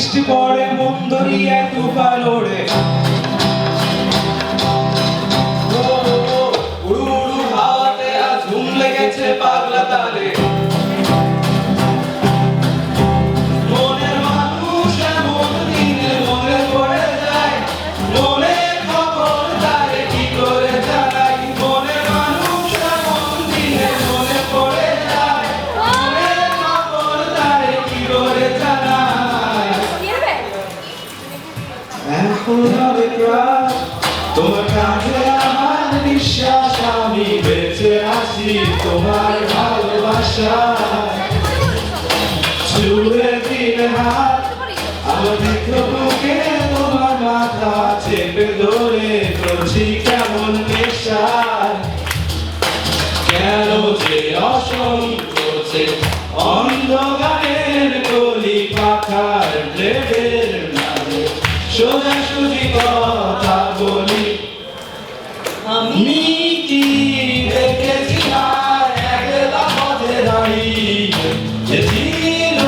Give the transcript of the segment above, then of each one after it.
বৃষ্টি পড়ে মন দরিয়া তুফান ওড়ে উড়ু উড়ু হাওয়াতে আজ ঘুম লেগেছে পাগলা তালে মনের মানুষ এমন দিনে মনে পড়ে যায় মনের খবর তারে কি করে জানাই মনের মানুষ এমন দিনে মনে পড়ে যায় মনের খবর তারে কি করে জানাই এখন অনেক রাত তোমার কাছে আমার নিঃশ্বাস আমি বেঁচে আছি তোমার ভালোবাসায় ছুঁয়ে দিলে হাত আমার দেখো বুকে তোমার মাথা চেপে ধরে করছি কেমন নেশায় কেন যে অসংকোচে অন্ধকারের গলি পাখার ব্লেডের নামে সোজাসুজি কথা বলি আমি কি দেখেছি আর একলা পথে দাঁড়িয়ে যে ছিল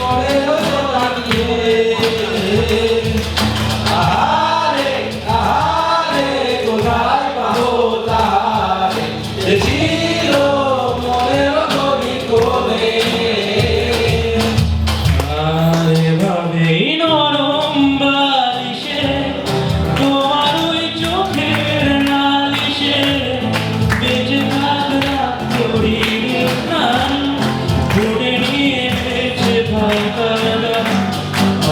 মনের তাকিয়ে আহারে আহারে কোথায় পাবো তারে যে ছিল মনের গলি কোলে আরে ভাবেই নরম বালিশে তোমার ওই চোখের নালিশে বেঁচে থাকরা করিনি প্রাণ ঘুরে নিয়ে বেঁচে থাকা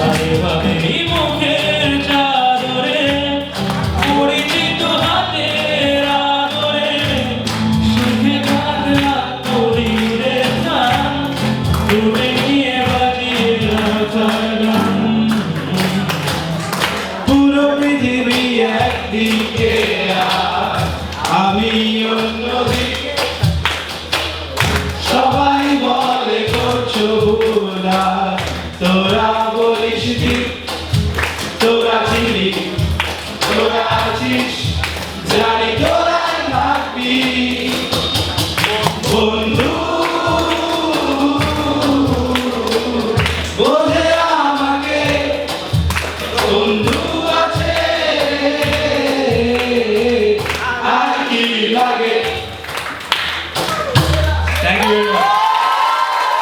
আরে ভাবেই মুখের চাদরে পরিচিত হাতের আদরে সুখে থাকরা করি রে প্রাণ ঘুরে নিয়ে বাজিয়ে রাখা